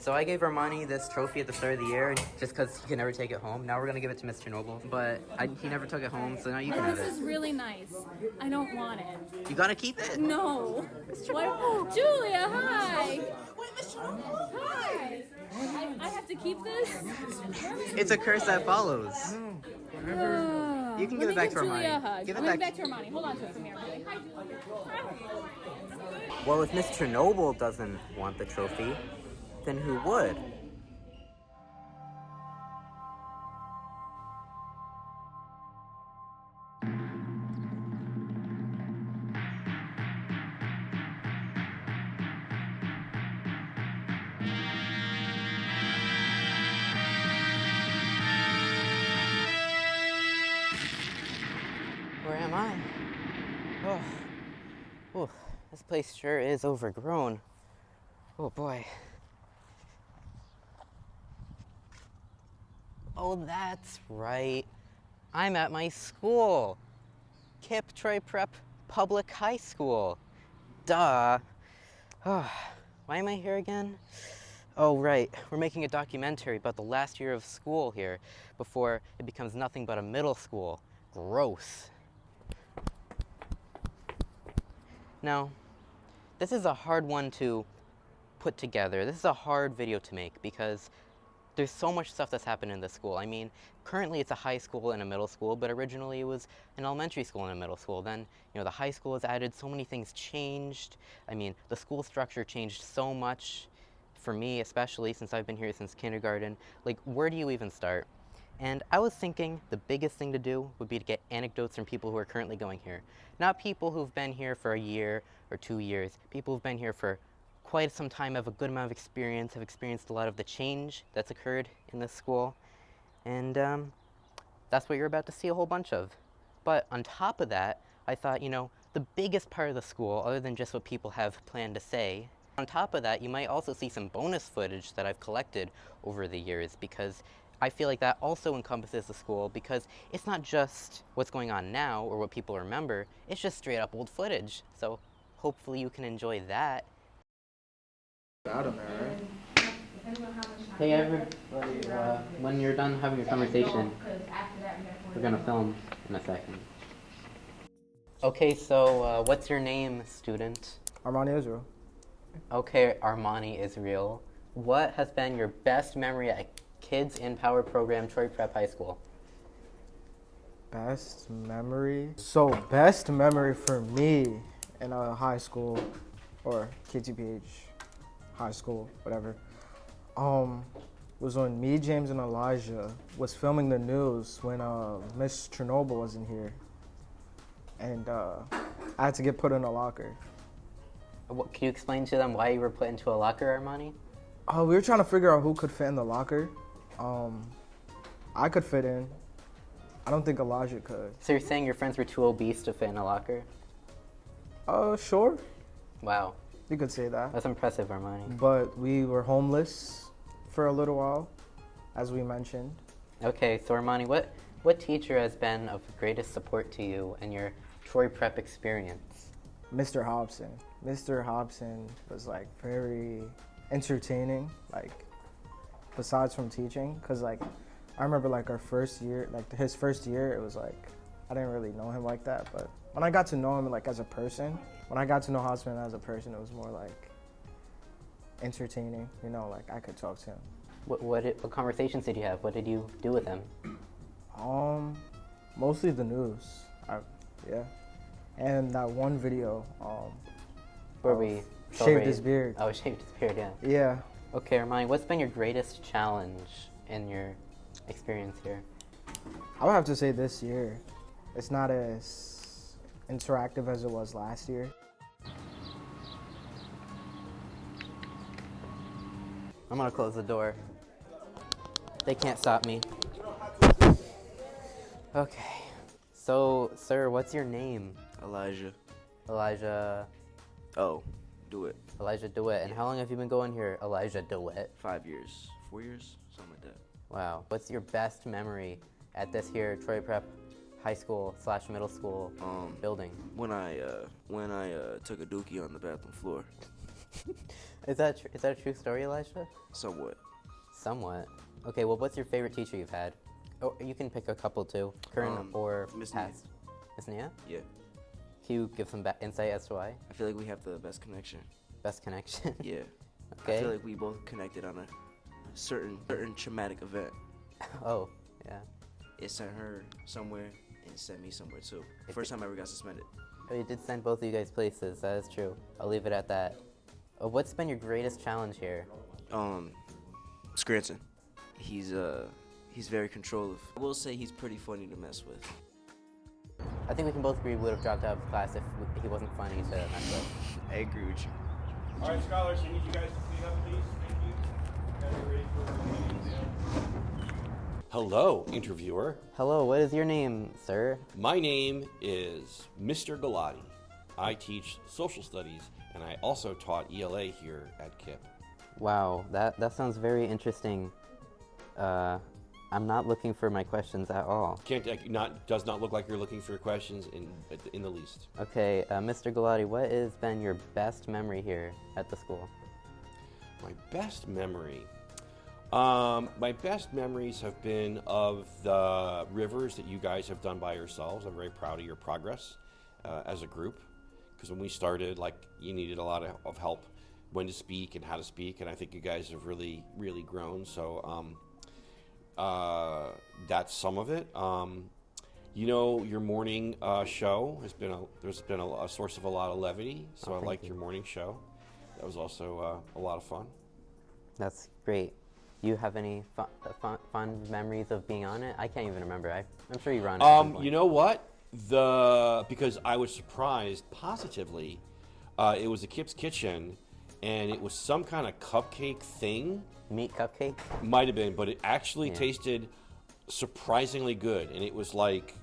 So I gave Armani this trophy at the start of the year just because he can never take it home. Now we're going to give it to Mr. Noble, but he never took it home, so now you can have it. This is really nice. I don't want it. You got to keep it. No. What? Julia, hi. Wait, Mr. Noble. Hi. I have to keep this? It's a curse that follows. You can give it back to Julia a Armani. hug. Give it Give back to Armani. Hold on to it. Come here. Hi, Julia. Well, if Mr. Noble doesn't want the trophy, then who would? Where am I? Oh, this place sure is overgrown. Oh boy. Oh, that's right. I'm at my school. Kip Troy Prep Public High School. Duh. Oh, why am I here again? Oh, right. We're making a documentary about the last year of school here before it becomes nothing but a middle school. Gross. Now, this is a hard one to put together. This is a hard video to make because there's so much stuff that's happened in this school. I mean, currently it's a high school and a middle school, but originally it was an elementary school and a middle school. Then, the high school was added, so many things changed. I mean, the school structure changed so much for me, especially since I've been here since kindergarten. Like, where do you even start? And I was thinking the biggest thing to do would be to get anecdotes from people who are currently going here. Not people who've been here for a year or 2 years, people who've been here for quite some time, have a good amount of experience, have experienced a lot of the change that's occurred in this school. And that's what you're about to see a whole bunch of. But on top of that, I thought, the biggest part of the school, other than just what people have planned to say, on top of that, you might also see some bonus footage that I've collected over the years, because I feel like that also encompasses the school, because it's not just what's going on now or what people remember, it's just straight up old footage. So hopefully you can enjoy that. Hey everybody, when you're done having your conversation, we're gonna film in a second. Okay, so what's your name, student? Armani Israel. Okay, Armani Israel. What has been your best memory at Kids in Power program, Troy Prep High School? Best memory? So, best memory for me in a high school or KTPH high school, whatever, was when me, James, and Elijah was filming the news when Miss Chernobyl wasn't here. And I had to get put in a locker. Can you explain to them why you were put into a locker, Armani? We were trying to figure out who could fit in the locker. I could fit in. I don't think Elijah could. So you're saying your friends were too obese to fit in a locker? Sure. Wow. You could say that. That's impressive, Armani. But we were homeless for a little while, as we mentioned. Okay, so Armani, what teacher has been of greatest support to you in your Troy Prep experience? Mr. Hobson. Mr. Hobson was very entertaining, besides from teaching, because I remember our first year, his first year, it was I didn't really know him like that, but when I got to know him as a person, when I got to know Hobson as a person, it was more entertaining, I could talk to him. What conversations did you have? What did you do with him? Mostly the news, yeah, and that one video, where we shaved his beard. Oh, shaved his beard, yeah. Yeah. Okay, Armani, what's been your greatest challenge in your experience here? I would have to say this year. It's not as interactive as it was last year. I'm gonna close the door. They can't stop me. Okay. So, sir, what's your name? Elijah. Elijah. Oh, do it. Elijah DeWitt. And how long have you been going here, Elijah DeWitt? 5 years. 4 years? Something like that. Wow. What's your best memory at this here Troy Prep high school / middle school building? When I took a dookie on the bathroom floor. Is that is that a true story, Elijah? Somewhat. Somewhat. Okay, well, what's your favorite teacher you've had? Oh, you can pick a couple too, current or Miss Nia. past. Miss Nia? Yeah. Can you give some insight as to why? I feel like we have the best connection. Best connection. Yeah. Okay. I feel like we both connected on a certain traumatic event. Oh, yeah. It sent her somewhere and it sent me somewhere too. First time I ever got suspended. Oh, you did send both of you guys places. That is true. I'll leave it at that. What's been your greatest challenge here? Scranton. He's very controlling. I will say he's pretty funny to mess with. I think we can both agree we would have dropped out of class if he wasn't funny to mess with. I agree with you. All right, scholars, I need you guys to clean up, please. Thank you. You guys are ready for the exam. Hello, interviewer. Hello, what is your name, sir? My name is Mr. Galati. I teach social studies, and I also taught ELA here at KIPP. Wow, that sounds very interesting. I'm not looking for my questions at all. Does not look like you're looking for questions in the least. Okay, Mr. Galati, what has been your best memory here at the school? My best memory. My best memories have been of the rivers that you guys have done by yourselves. I'm very proud of your progress as a group, because when we started, like, you needed a lot of help when to speak and how to speak, and I think you guys have really, really grown. So that's some of it. You know, your morning show has been there's been a source of a lot of levity, so I liked your morning show. That was also a lot of fun. That's great. You have any fond memories of being on it? I can't even remember. I'm sure you were on it. At some point. You know what? Because I was surprised positively, it was a Kip's Kitchen, and it was some kind of cupcake thing. Meat cupcake? Might have been, but it actually tasted surprisingly good, and it was like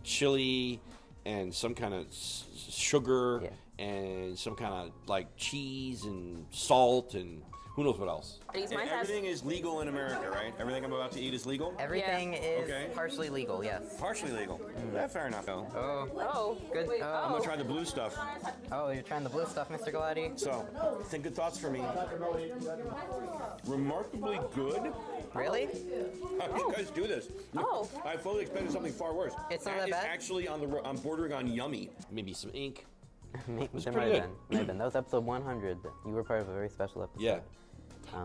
chili and some kind of sugar and some kind of like cheese and salt and who knows what else. Everything is legal in America, right? Everything I'm about to eat is legal? Everything is Okay. partially legal, yes. Partially legal. Yeah, fair enough. Oh, good. I'm gonna try the blue stuff. Oh, you're trying the blue stuff, Mr. Galati? So, think good thoughts for me. Remarkably good. Really? How did you guys do this? Oh. I fully expected something far worse. It's not that is bad? actually I'm bordering on yummy. Maybe some ink. There might pretty have good. been. Might have been. That was episode 100. You were part of a very special episode. Yeah.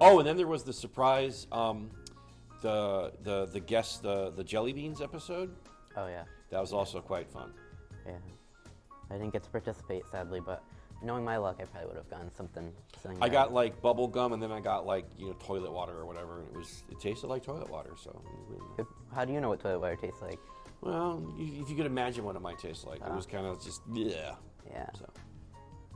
Oh, and then there was the surprise, the guest, the jelly beans episode. Oh, yeah. That was also quite fun. Yeah. I didn't get to participate, sadly, but knowing my luck, I probably would have gotten something. I got like bubble gum, and then I got like toilet water or whatever. And it tasted like toilet water. So, How do you know what toilet water tastes like? well, if you could imagine what it might taste like, it was kind of just yeah. Yeah. So.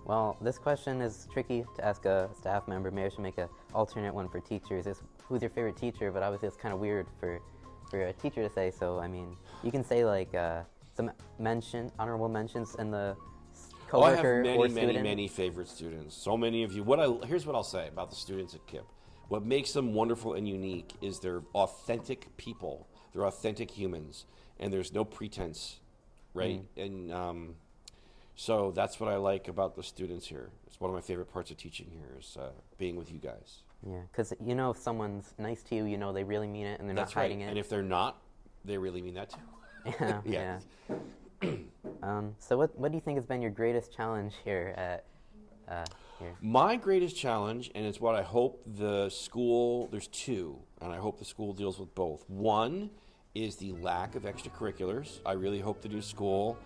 Well, this question is tricky to ask a staff member. Maybe I should make an alternate one for teachers. It's who's your favorite teacher, but obviously it's kind of weird for a teacher to say. So, I mean, you can say like some honorable mentions in the coworker I have or many, student. many favorite students. So many of you. Here's what I'll say about the students at KIPP. What makes them wonderful and unique is they're authentic people. They're authentic humans, and there's no pretense, right? And so that's what I like about the students here. It's one of my favorite parts of teaching here is being with you guys. Yeah, because if someone's nice to you, they really mean it and they're That's not hiding right. it. And if they're not, they really mean that too. Yeah. Yeah. So what do you think has been your greatest challenge here at here? My greatest challenge, and it's what I hope the school, there's two, and I hope the school deals with both. One is the lack of extracurriculars. I really hope the new school,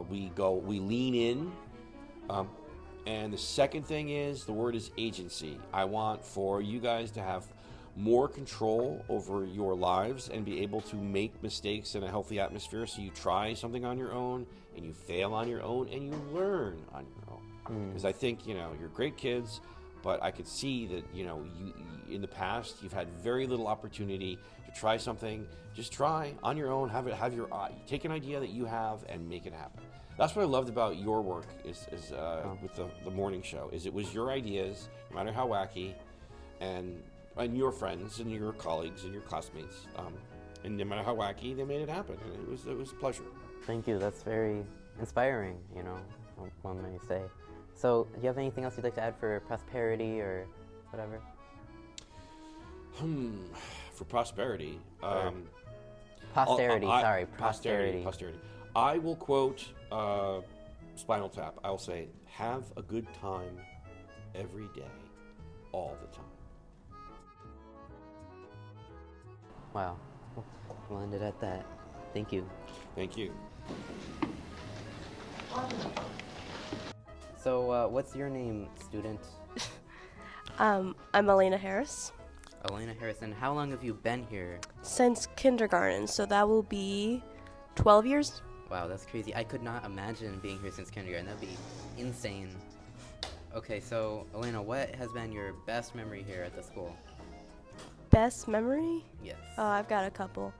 we lean in. And the second thing is, the word is agency. I want for you guys to have more control over your lives and be able to make mistakes in a healthy atmosphere, so you try something on your own and you fail on your own and you learn on your own. Because I think you're great kids, but I could see that you in the past you've had very little opportunity to try something. Just try on your own. Have your take an idea that you have and make it happen. That's what I loved about your work is with the morning show. Is it was your ideas, no matter how wacky, and your friends and your colleagues and your classmates, and no matter how wacky, they made it happen. And it was a pleasure. Thank you. That's very inspiring. One may say. So, do you have anything else you'd like to add for prosperity or whatever? For prosperity. Posterity, I- posterity. Posterity. I will quote Spinal Tap. I will say, have a good time every day, all the time. Wow. We'll end it at that. Thank you. Thank you. So, what's your name, student? I'm Elena Harris. Elena Harrison. How long have you been here? Since kindergarten, so that will be 12 years. Wow, that's crazy. I could not imagine being here since kindergarten. That'd be insane. Okay, so, Elena, what has been your best memory here at the school? Best memory? Yes. I've got a couple.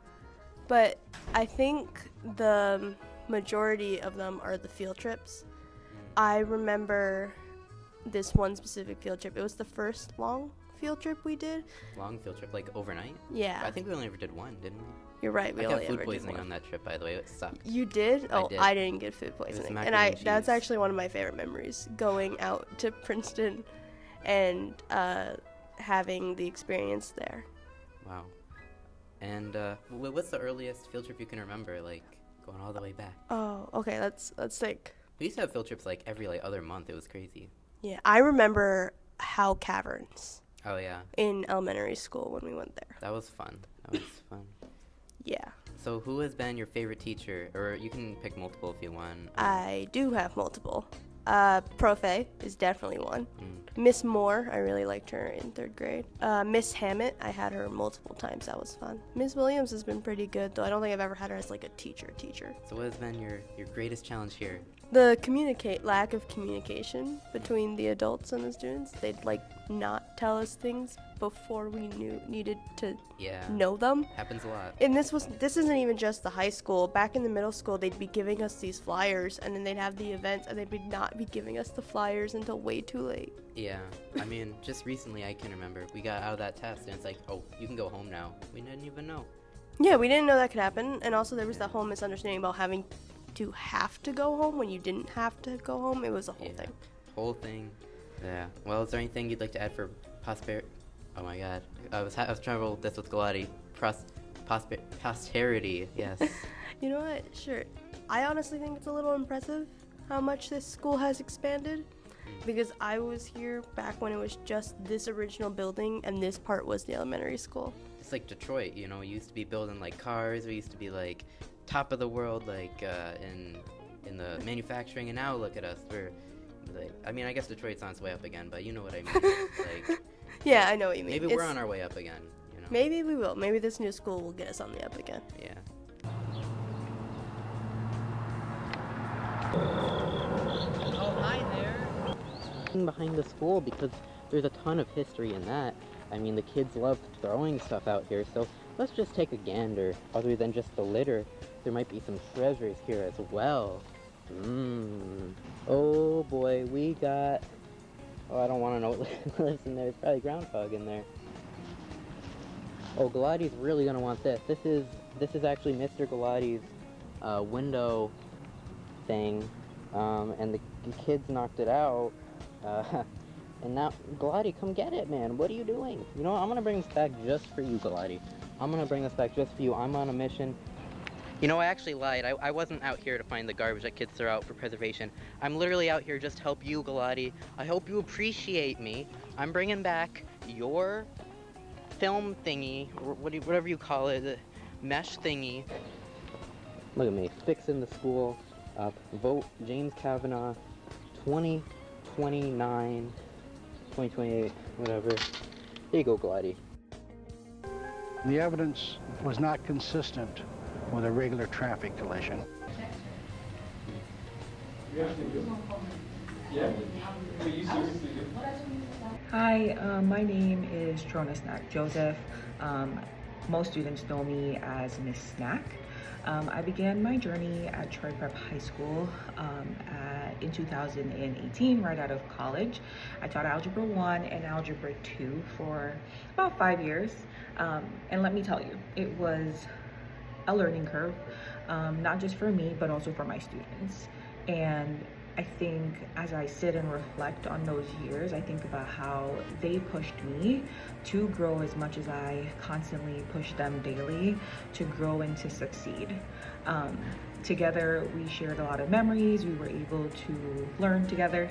But I think the majority of them are the field trips. I remember this one specific field trip. It was the first long field trip we did. Long field trip, like overnight? Yeah. I think we only ever did one, didn't we? You're right. We I only got food ever poisoning did on one. that trip, by the way. It sucked. You did? I Oh, did. I didn't get food poisoning. And macaroni and that's cheese. actually one of my favorite memories, going out to Princeton and having the experience there. Wow. And what's the earliest field trip you can remember, like going all the way back? Oh, okay. Let's think. We used to have field trips like every other month. It was crazy. Yeah, I remember Howe Caverns Oh yeah, in elementary school when we went there. that was fun. That was fun. Yeah, So who has been your favorite teacher? Or you can pick multiple if you want. I do have multiple. Profe is definitely one. Mm. Miss Moore, I really liked her in 3rd grade. Miss Hammett, I had her multiple times. That was fun. Miss Williams has been pretty good, though I don't think I've ever had her as like a teacher. So what has been your greatest challenge here? The lack of communication between the adults and the students. They'd like not tell us things before we needed to Yeah, know them. happens a lot. And this isn't even just the high school. Back in the middle school, they'd be giving us these flyers, and then they'd have the events, and they'd not be giving us the flyers until way too late. Yeah, I mean, just recently I can remember we got out of that test and it's like, oh, you can go home now. We didn't even know. Yeah, we didn't know that could happen, and also there was that whole misunderstanding about having to have to go home when you didn't have to go home. It was a whole Yeah. thing. Whole thing. Yeah. Well, is there anything you'd like to add for Oh my God, I was trying to roll this with Galati. Posterity. Yes. You know what? Sure. I honestly think it's a little impressive how much this school has expanded, because I was here back when it was just this original building, and this part was the elementary school. It's like Detroit, you know. We used to be building like cars. We used to be like top of the world, like in the manufacturing, and now look at us. We're like, I mean, I guess Detroit's on its way up again, but you know what I mean. Like, Yeah, I know what you mean. maybe we're on our way up again. You know. Maybe we will. Maybe this new school will get us on the up again. Yeah. Behind the school, because there's a ton of history in that. I mean, the kids love throwing stuff out here, so let's just take a gander. Other than just the litter, there might be some treasures here as well. Oh boy, we got... Oh, I don't want to know what lives in there. There's probably groundhog in there. Oh, Galati's really gonna want this. This is actually Mr. Galati's window thing, and the kids knocked it out. And now, Galati, come get it, man. What are you doing? You know what? I'm gonna bring this back just for you, Galati. I'm gonna bring this back just for you. I'm on a mission. You know, I actually lied. I wasn't out here to find the garbage that kids throw out for preservation. I'm literally out here just to help you, Galati. I hope you appreciate me. I'm bringing back your film thingy, or whatever you call it, the mesh thingy. Look at me, fixing the school up. Vote James Kavanaugh 2029, 2028, whatever. There you go, Galati. The evidence was not consistent with a regular traffic collision. Hi, my name is Trona Snack Joseph. Most students know me as Miss Snack. I began my journey at Troy Prep High School in 2018, right out of college. I taught Algebra 1 and Algebra 2 for about 5 years. And let me tell you, it was a learning curve, not just for me, but also for my students. And I think as I sit and reflect on those years, I think about how they pushed me to grow as much as I constantly push them daily to grow and to succeed. Together, we shared a lot of memories. We were able to learn together.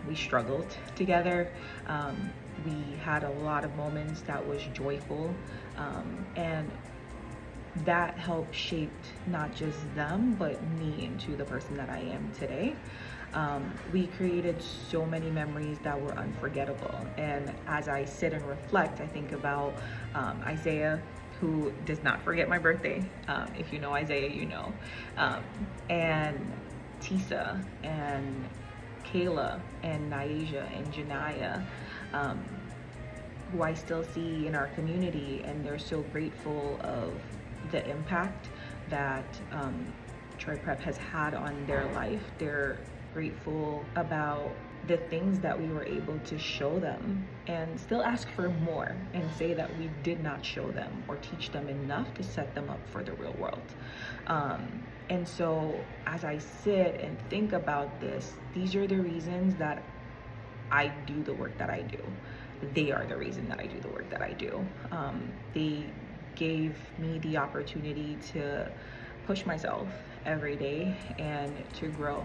We struggled together. We had a lot of moments that was joyful. And that helped shape not just them, but me into the person that I am today. We created so many memories that were unforgettable. And as I sit and reflect, I think about Isaiah, who does not forget my birthday. If you know Isaiah, you know. And Tisa, and Kayla, and Naija, and Janaya, who I still see in our community, and they're so grateful of the impact that Troy Prep has had on their life. They're grateful about the things that we were able to show them, and still ask for more and say that we did not show them or teach them enough to set them up for the real world. And so as I sit and think about this, these are the reasons that I do the work that I do. They are the reason that I do the work that I do. They gave me the opportunity to push myself every day and to grow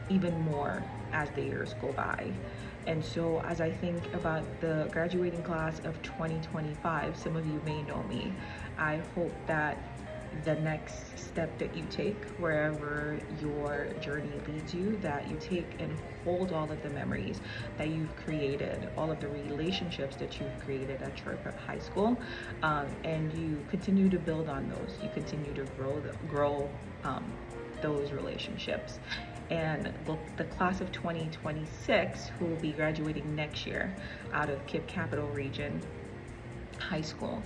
even more as the years go by. And so as I think about the graduating class of 2025, some of you may know me, I hope that the next step that you take, wherever your journey leads you, that you take and hold all of the memories that you've created, all of the relationships that you've created at Troy Prep High School, and you continue to build on those. You continue to grow those relationships. And the class of 2026, who will be graduating next year out of KIPP Capital Region High School,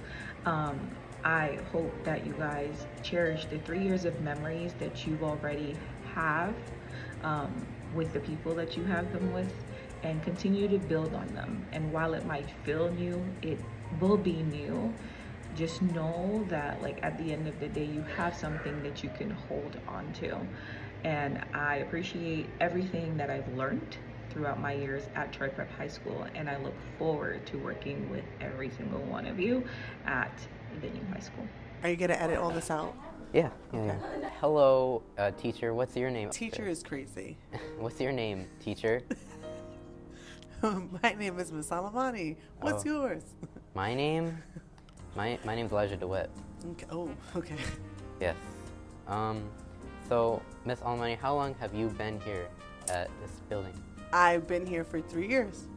I hope that you guys cherish the 3 years of memories that you already have with the people that you have them with, and continue to build on them. And while it might feel new, it will be new. Just know that, like, at the end of the day, you have something that you can hold on to. And I appreciate everything that I've learned throughout my years at Troy Prep High School, and I look forward to working with every single one of you at the new high school. Are you gonna edit all this out? Yeah. Hello, teacher. What's your name? Teacher is crazy. What's your name, teacher? My name is Miss Alamani. What's yours? My name? My name's Elijah DeWitt. Okay. Oh, okay. Yes. So, Miss Alamani, how long have you been here at this building? I've been here for 3 years.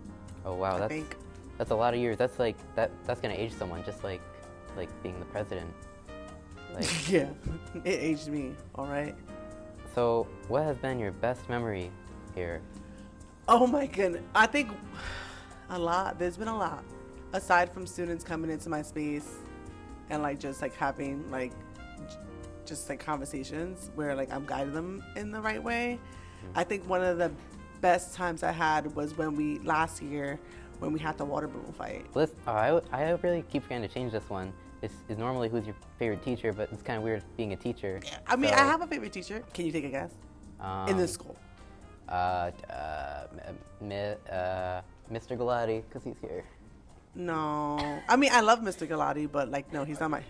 Oh wow, I think. that's a lot of years. That's like that's gonna age someone, just like being the president. Like, Yeah, it aged me. All right. so what has been your best memory here? Oh my goodness. I think a lot. There's been a lot. Aside from students coming into my space and like just like having like just like conversations where like I'm guiding them in the right way. I think one of the best times I had was when we last year when we had the water balloon fight. I really keep forgetting to change this one. It's normally who's your favorite teacher, but it's kind of weird being a teacher. I mean, so, I have a favorite teacher. Can you take a guess? In this school. Mr. Galati, because he's here. No. I mean, I love Mr. Galati, but like, no, he's not my.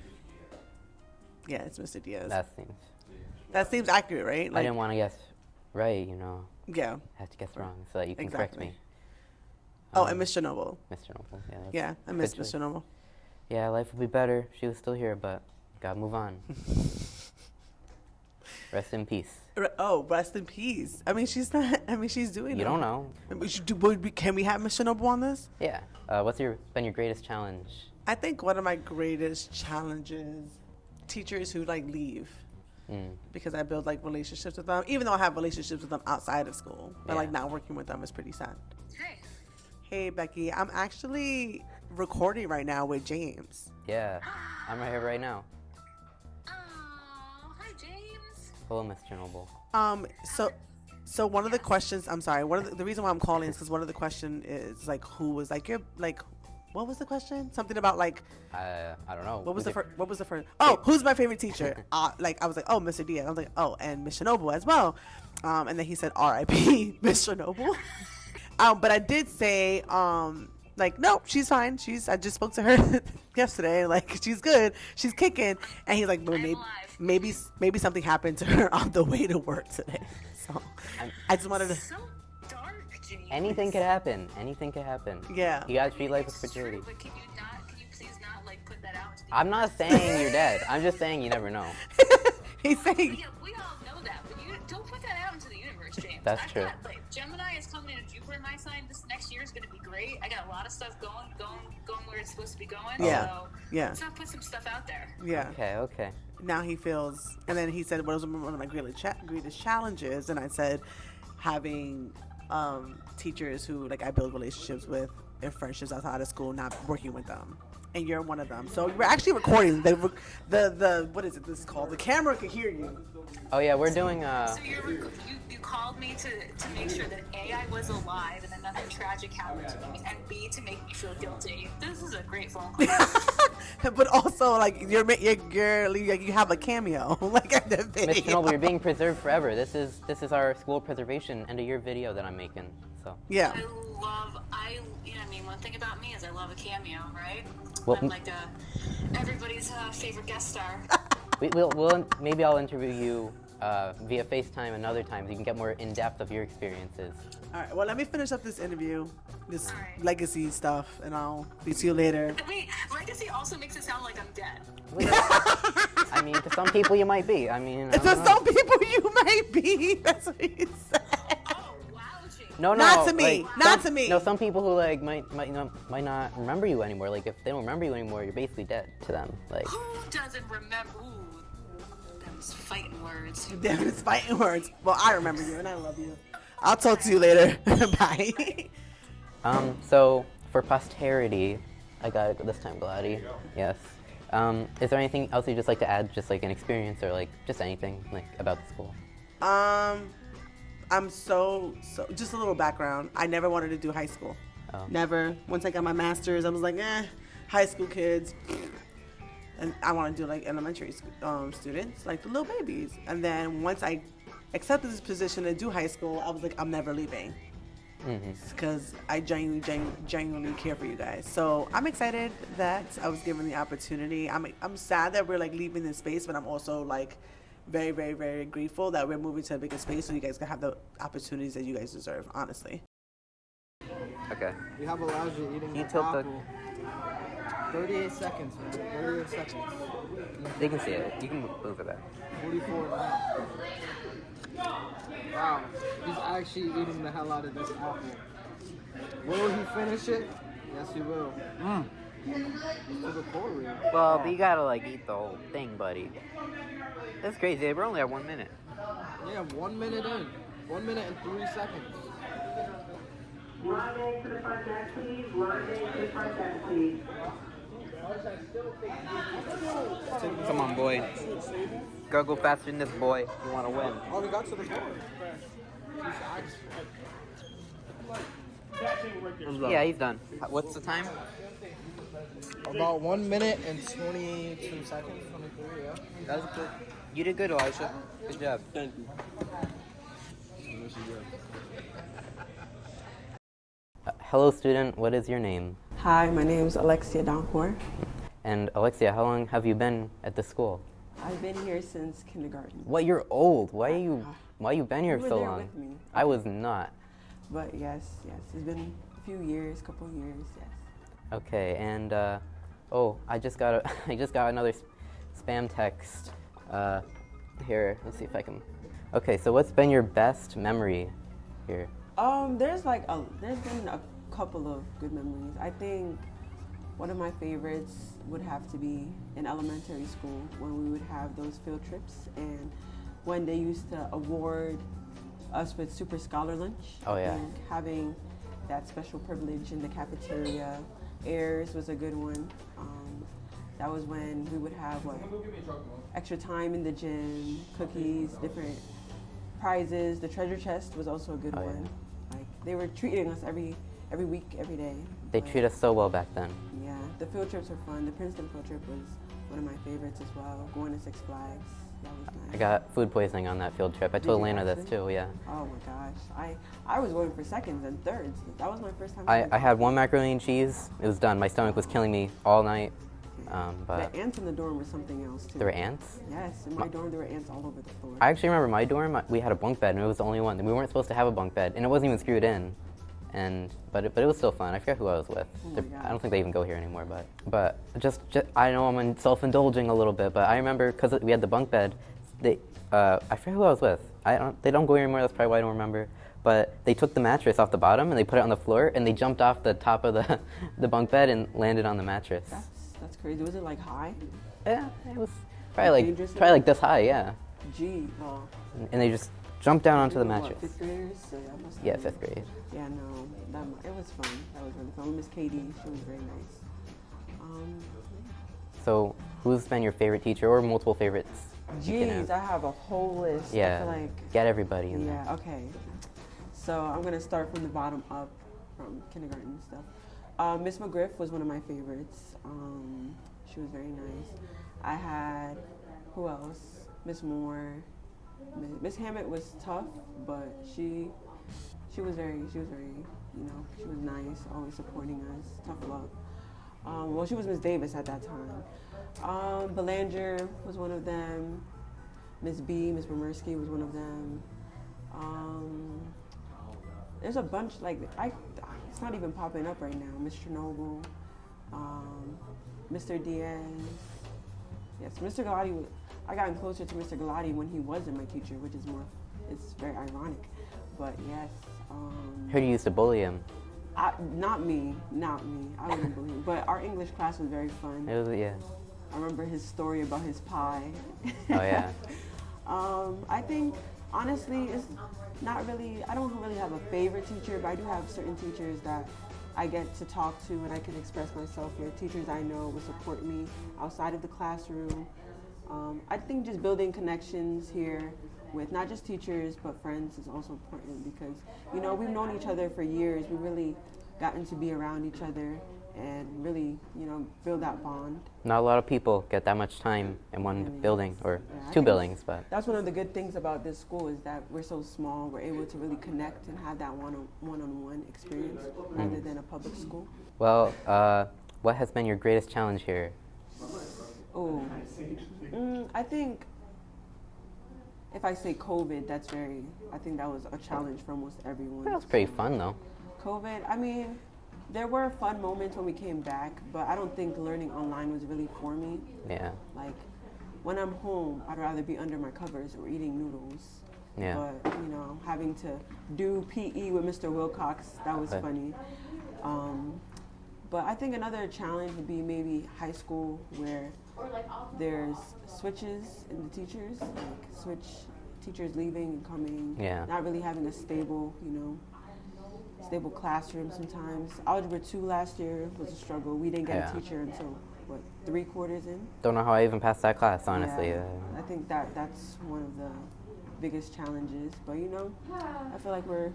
Yeah, it's Mr. Diaz. That seems accurate, right? I didn't want to guess right, you know. Yeah. I have to guess wrong so that you can correct me. Oh, and Miss Chernobyl. Miss Chernobyl, yeah. Yeah, I miss Miss Chernobyl. Yeah, life would be better if she was still here, but gotta move on. Rest in peace. Oh, rest in peace. I mean, she's not. I mean, she's doing. You don't know. Can we have Miss Chernobyl on this? Yeah. What's been your greatest challenge? I think one of my greatest challenges, teachers who like leave. Because I build like relationships with them, even though I have relationships with them outside of school, but like not working with them is pretty sad. Hey Becky, I'm actually recording right now with James. Yeah, I'm right here right now. Oh, hi James. Hello, Miss Chernobyl. So one of the questions, I'm sorry, the reason why I'm calling is because one of the question is like, who was like your, like, what was the question? Something about like I don't know. what was the first? What was the first? Oh, who's my favorite teacher? Like I was like, oh, Mr. Diaz. I was like, oh, and Miss Chernobyl as well. And then he said, R.I.P. Miss Chernobyl. But I did say, like, no, she's fine. I just spoke to her yesterday. Like, she's good. She's kicking. And he's like, well, maybe something happened to her on the way to work today. So I just wanted to. So dark, James. Anything could happen. Anything could happen. Yeah. You gotta treat life with fragility. But can you please not like put that out? I'm not saying you're dead. I'm just saying you never know. He's saying. We all know that, but you don't put that out into the universe, James. That's true. Gemini is coming into Jupiter in my sign. This next year is going to be great. I got a lot of stuff going where it's supposed to be going. Yeah. So Yeah. let's not put some stuff out there. Yeah. Okay. Now he feels, and then he said, what was one of my greatest challenges? And I said, having teachers who like I build relationships with and friendships outside of school, not working with them. And you're one of them. So we're actually recording. The what is it? This is called. The camera can hear you. Oh yeah, we're doing. So you called me to make sure that A, I was alive and then nothing tragic happened to me, and B, to make me feel guilty. This is a great phone call. But also like you have a cameo like at the video. Miss Chernobyl, you're being preserved forever. This is our school preservation end of year video that I'm making. So. Yeah. I mean, one thing about me is I love a cameo, right? Well, I'm like everybody's favorite guest star. We'll maybe I'll interview you via FaceTime another time so you can get more in depth of your experiences. All right. Well, let me finish up this interview, this legacy stuff, and I'll see you later. Wait, legacy also makes it sound like I'm dead. I mean, to some people you might be. I mean, To some people you might be. That's what he said. No, not to me. Like, Not to me. No, some people who like might not remember you anymore. Like if they don't remember you anymore, you're basically dead to them. Like. Who doesn't remember? Ooh, them's fighting words. Them's fighting words. Well, I remember you and I love you. I'll talk to you later. Bye. So for posterity, I got it this time, Gladdy. Yes. Is there anything else you'd just like to add, just like an experience or like just anything like about the school? I'm so just a little background. I never wanted to do high school. Oh. Never. Once I got my master's, I was like, high school kids. And I want to do like elementary students, like the little babies. And then once I accepted this position to do high school, I was like, I'm never leaving. Because I genuinely care for you guys. So I'm excited that I was given the opportunity. I'm sad that we're like leaving this space, but I'm also like very, very, very grateful that we're moving to a bigger space so you guys can have the opportunities that you guys deserve, honestly. Okay. We have Elijah eating You the tilt the- apple. 38 seconds, man. 38 seconds. They can see it. You can move it back. 44 now. Wow. He's actually eating the hell out of this apple. Will he finish it? Yes, he will. For the quarter. Well, but you gotta like eat the whole thing, buddy. That's crazy. We're only at 1 minute. Yeah, 1 minute in. 1 minute and 3 seconds. Line to the front desk, please. Line to the front desk, please. Come on, boy. Gotta go faster than this, boy. You wanna win. Oh, we got to the door. Yeah, he's done. What's the time? About 1 minute and 22 seconds. 23, yeah. That was good. You did good, Elisha. Good job. Thank you. Hello, student. What is your name? Hi, my name is Alexia Downpour. And Alexia, how long have you been at the school? I've been here since kindergarten. What? You're old. Why you been here You were so there long? with me. I was not. But yes, it's been a few years, couple years, yes. Okay, and I just got another spam text. Here, let's see if I can. Okay, so what's been your best memory here? There's been a couple of good memories. I think one of my favorites would have to be in elementary school when we would have those field trips and when they used to award us with Super Scholar Lunch. Oh, yeah. I think having that special privilege in the cafeteria. Airs was a good one. That was when we would have extra time in the gym, cookies, different prizes. The treasure chest was also a good one. Yeah. Like they were treating us every week, every day. They treat us so well back then. Yeah, the field trips were fun. The Princeton field trip was one of my favorites as well. Going to Six Flags, that was nice. I got food poisoning on that field trip. I told you Elena this actually? too, yeah. Oh my gosh, I was going for seconds and thirds. That was my first time. I had one macaroni and cheese. It was done. My stomach was killing me all night. But the ants in the dorm were something else too. there were ants? Yes, in my dorm there were ants all over the floor. I actually remember my dorm, we had a bunk bed and it was the only one. We weren't supposed to have a bunk bed and it wasn't even screwed in. But it was still fun. I forget who I was with. Oh my I don't think they even go here anymore, but just I know I'm self-indulging a little bit, but I remember because we had the bunk bed, I forget who I was with. They don't go here anymore, that's probably why I don't remember. But they took the mattress off the bottom and they put it on the floor and they jumped off the top of the bunk bed and landed on the mattress. That's crazy. Was it like high? Yeah, it was probably like this high, yeah. Gee, well. And they just jumped down onto the What, mattress. fifth graders? So that must have Yeah, been- fifth grade. Yeah, no, it was fun. That was really fun. Miss Katie, she was very nice. So, who's been your favorite teacher or multiple favorites? Jeez, I have a whole list. I Yeah, feel like, get everybody in there. yeah, okay. So I'm gonna start from the bottom up, from kindergarten and stuff. Miss McGriff was one of my favorites. She was very nice. I had, who else? Miss Moore. Miss Hammett was tough, but she was very, she was nice, always supporting us, tough love. Well, she was Miss Davis at that time. Belanger was one of them. Miss B, Miss Bomersky was one of them. There's a bunch, like, it's not even popping up right now. Miss Chernobyl, Mr. Diaz. Yes, Mr. Galati, I gotten closer to Mr. Galati when he wasn't my teacher, which is it's very ironic. But yes. Heard you used to bully him. Not me. I wouldn't bully him. But our English class was very fun. It was, yeah. I remember his story about his pie. Oh, yeah. I think, honestly, it's not really, I don't really have a favorite teacher, but I do have certain teachers that I get to talk to and I can express myself with. Teachers I know will support me outside of the classroom. I think just building connections here with not just teachers, but friends is also important because, we've known each other for years. We've really gotten to be around each other and really, build that bond. Not a lot of people get that much time in one building, or two buildings, but. That's one of the good things about this school is that we're so small, we're able to really connect and have that one-on-one experience rather than a public school. Well, what has been your greatest challenge here? Oh, I think if I say COVID, I think that was a challenge for almost everyone. That was pretty fun though. COVID, I mean, there were fun moments when we came back, but I don't think learning online was really for me. Yeah. Like, when I'm home, I'd rather be under my covers or eating noodles. Yeah. But, having to do PE with Mr. Wilcox, that was funny. But I think another challenge would be maybe high school where there's switches in the teachers, like teachers leaving and coming. Yeah. Not really having a stable, stable classroom sometimes. Algebra 2 last year was a struggle. We didn't get a teacher until, 3 quarters in? Don't know how I even passed that class, honestly. Yeah, I think that's one of the biggest challenges. But, I feel like we're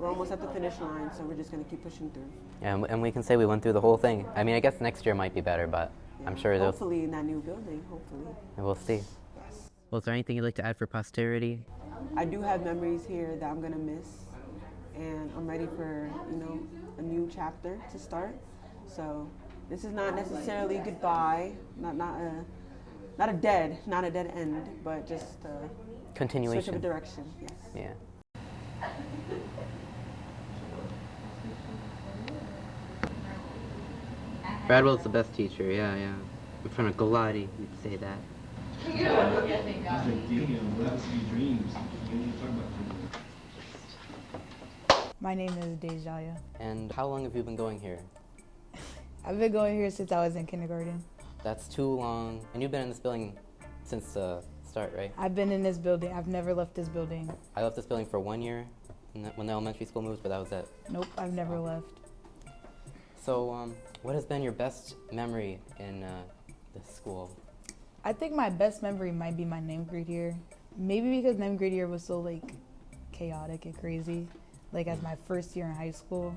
almost at the finish line, so we're just going to keep pushing through. Yeah, and we can say we went through the whole thing. I mean, I guess next year might be better, but I'm sure there's... Hopefully in that new building, hopefully. We'll see. Yes. Well, is there anything you'd like to add for posterity? I do have memories here that I'm going to miss. And I'm ready for, a new chapter to start. So this is not necessarily goodbye, not a dead end, but just a continuation. Switch of a direction, yes. Yeah. Bradwell's the best teacher, yeah. In front of Galati, you'd say that. My name is Dejalia. And how long have you been going here? I've been going here since I was in kindergarten. That's too long. And you've been in this building since the start, right? I've been in this building. I've never left this building. I left this building for 1 year when the elementary school moved, but that was it. Nope, I've never left. So, what has been your best memory in this school? I think my best memory might be my ninth grade year. Maybe because ninth grade year was so chaotic and crazy, as my first year in high school.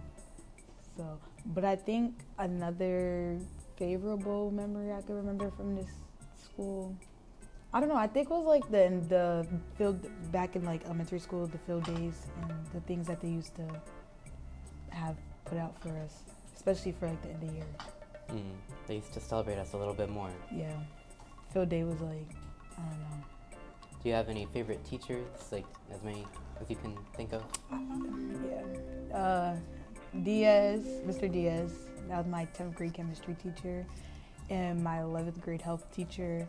So But I think another favorable memory I can remember from this school, I don't know, I think it was like the field back in like elementary school, the field days and the things that they used to have put out for us, especially for like the end of the year. They used to celebrate us a little bit more. Yeah. Field day was like, I don't know. Do you have any favorite teachers, like as many as you can think of? Yeah. Diaz, Mr. Diaz, that was my 10th grade chemistry teacher, and my 11th grade health teacher.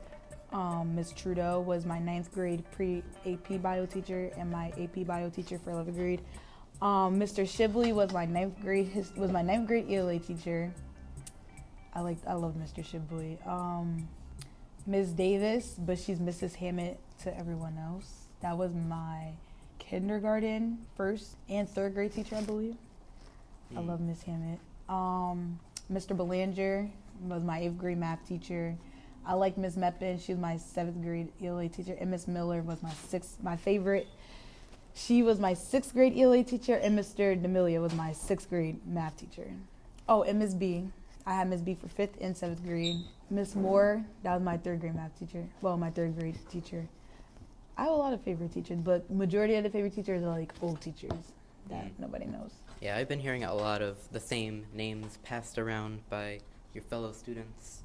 Ms. Trudeau was my 9th grade pre-AP bio teacher and my AP bio teacher for 11th grade. Mr. Shibley was my 9th grade ELA teacher. I loved Mr. Shibley. Ms. Davis, but she's Mrs. Hammett to everyone else. That was my kindergarten, 1st and 3rd grade teacher, I believe. I love Miss Hammett. Mr. Belanger was my 8th grade math teacher. I like Miss Meppin. She was my 7th grade ELA teacher. And Miss Miller was my favorite. She was my 6th grade ELA teacher. And Mr. D'Amelia was my 6th grade math teacher. Oh, and Miss B. I had Miss B for 5th and 7th grade. Miss Moore, that was my 3rd grade math teacher. Well, my 3rd grade teacher. I have a lot of favorite teachers, but majority of the favorite teachers are like old teachers that nobody knows. Yeah, I've been hearing a lot of the same names passed around by your fellow students.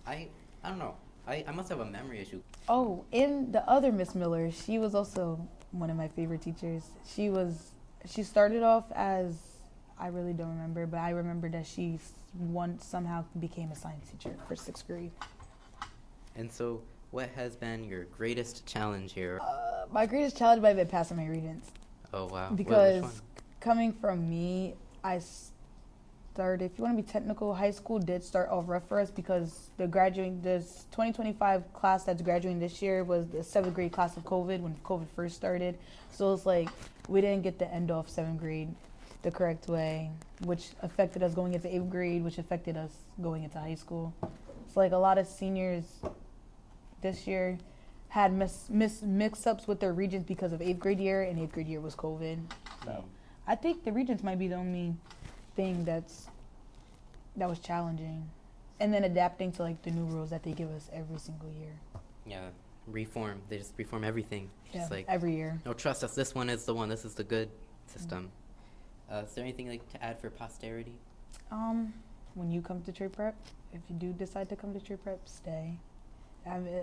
I don't know. I must have a memory issue. Oh, and the other Miss Miller, she was also one of my favorite teachers. She started off as, I really don't remember, but I remember that she somehow became a science teacher for 6th grade. And so, what has been your greatest challenge here? My greatest challenge might have been passing my readings. Oh, wow. Because which one? coming from me, I started, if you want to be technical, high school did start off rough for us because this 2025 class that's graduating this year was the 7th grade class of COVID when COVID first started. So it's like we didn't get to end off 7th grade the correct way, which affected us going into 8th grade, which affected us going into high school. It's like a lot of seniors this year had mix-ups with their regents because of 8th grade year, and 8th grade year was COVID. So I think the regents might be the only thing that was challenging. And then adapting to like the new rules that they give us every single year. Yeah, reform. They just reform everything. Yeah, Just like, every year. no, trust us. This one is the one. This is the good system. Is there anything like to add for posterity? When you come to trade prep, if you do decide to come to trade prep, stay. I mean,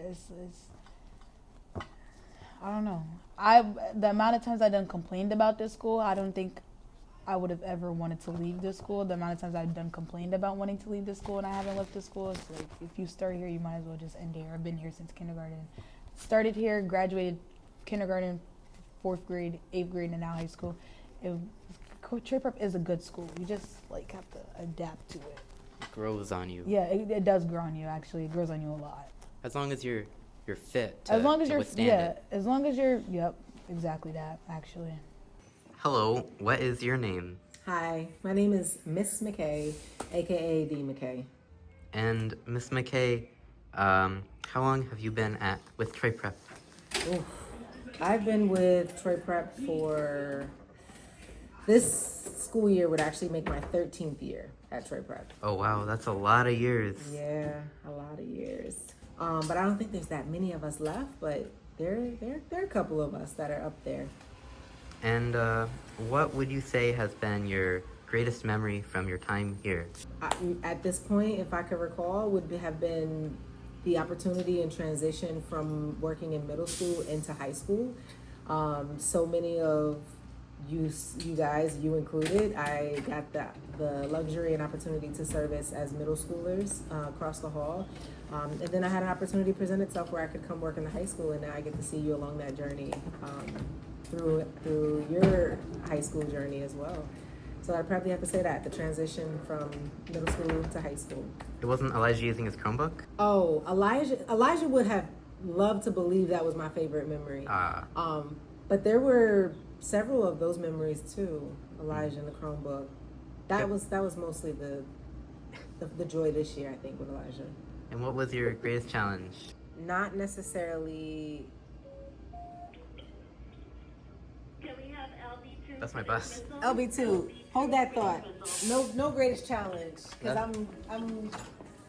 I don't know. The amount of times I done complained about this school, I don't think I would have ever wanted to leave this school. The amount of times I've done complained about wanting to leave this school and I haven't left this school, it's like if you start here, you might as well just end here. I've been here since kindergarten. Started here, graduated kindergarten, 4th grade, 8th grade, and now high school. Trade prep is a good school. You just like have to adapt to it. It grows on you. Yeah, it does grow on you. Actually, it grows on you a lot. As long as you're fit to, As long as to you're withstand it. as long as you're yep, exactly that actually. Hello, what is your name? Hi, my name is Miss McKay, aka D McKay. And Miss McKay, how long have you been with Trade Prep? Oof. I've been with Troy Prep for this school year would actually make my 13th year at Troy Prep. Oh wow, that's a lot of years. Yeah, a lot of years. But I don't think there's that many of us left, but there are a couple of us that are up there. And what would you say has been your greatest memory from your time here? At this point, if I could recall, would have been the opportunity and transition from working in middle school into high school. So many of you guys, you included, I got the luxury and opportunity to service as middle schoolers across the hall. And then I had an opportunity present itself where I could come work in the high school, and now I get to see you along that journey through your high school journey as well. So I'd probably have to say that, the transition from middle school to high school. It wasn't Elijah using his Chromebook? Oh, Elijah would have loved to believe that was my favorite memory. But there were several of those memories too. Elijah and the Chromebook. That was mostly the joy this year, I think, with Elijah. And what was your greatest challenge? Not necessarily. Can we have LB2? That's my best. LB2, hold that thought. No greatest challenge, because Yeah. I'm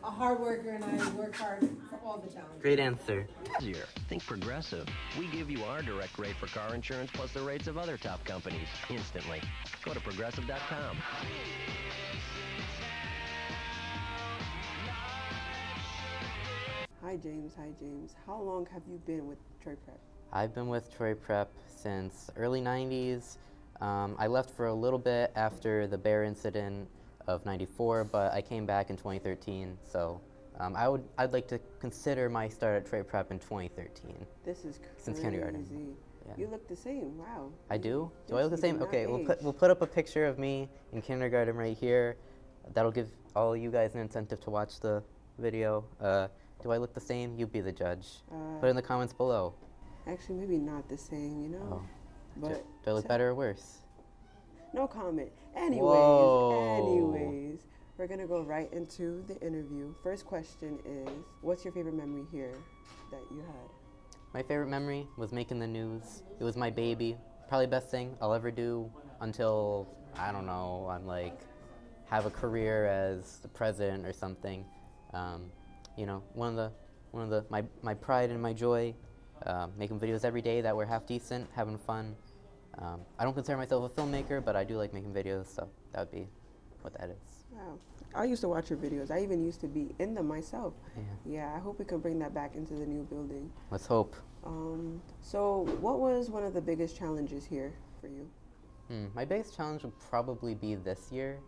a hard worker and I work hard for all the challenges. Great answer. Easier. Think Progressive. We give you our direct rate for car insurance plus the rates of other top companies instantly. Go to progressive.com. Hi, James. Hi, James. How long have you been with Troy Prep? I've been with Troy Prep since early 90s. I left for a little bit after the bear incident of 94, but I came back in 2013. So I'd like to consider my start at Troy Prep in 2013. This is crazy. Since kindergarten. Yeah. You look the same. Wow. I do? Do Yes, I look the you same? do not Okay, age. we'll put up a picture of me in kindergarten right here. That'll give all you guys an incentive to watch the video. Do I look the same? You be the judge. Put it in the comments below. Actually, maybe not the same, you know? Oh. But Do I look better or worse? no comment. Anyways, Whoa. we're gonna go right into the interview. First question is, what's your favorite memory here that you had? My favorite memory was making the news. It was my baby. Probably best thing I'll ever do until, I don't know, I'm like, have a career as the president or something. You know, my pride and my joy, making videos every day that were half decent, having fun. I don't consider myself a filmmaker, but I do like making videos, so that would be what that is. Wow. I used to watch your videos. I even used to be in them myself. Yeah, I hope we can bring that back into the new building. Let's hope. So what was one of the biggest challenges here for you? My biggest challenge would probably be this year,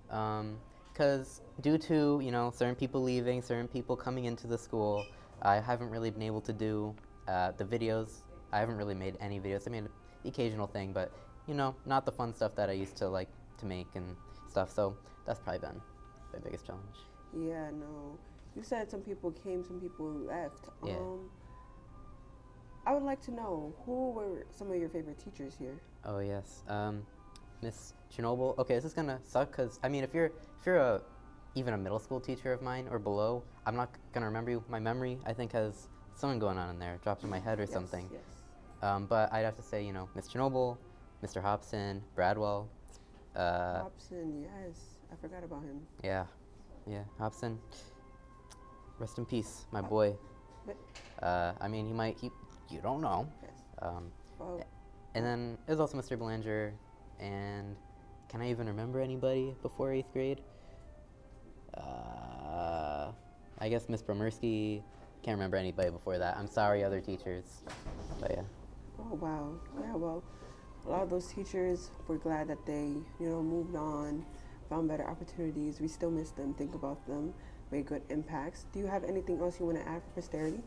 because due to, you know, certain people leaving, certain people coming into the school, I haven't really been able to do the videos. I haven't really made any videos. I made the occasional thing, but, you know, not the fun stuff that I used to like to make and stuff, so that's probably been my biggest challenge. Yeah, no. You said some people came, some people left. Yeah. I would like to know, who were some of your favorite teachers here? Oh yes, Miss Chernobyl. Okay, this is gonna suck because I mean, if you're even a middle school teacher of mine or below, I'm not gonna remember you. My memory, I think, has something going on in there, dropped in my head or something. Yes. But I'd have to say, you know, Miss Chernobyl, Mr. Hobson, Bradwell. Hobson, yes, I forgot about him. Yeah, Hobson. Rest in peace, my boy. I mean, you don't know. Well, And then there's also Mr. Belanger, and can I even remember anybody before 8th grade? I guess Miss Bromersky. Can't remember anybody before that. I'm sorry, other teachers. But yeah. Oh wow. Yeah, well, a lot of those teachers, we're glad that they, you know, moved on, found better opportunities. We still miss them, think about them, made good impacts. Do you have anything else you want to add for posterity?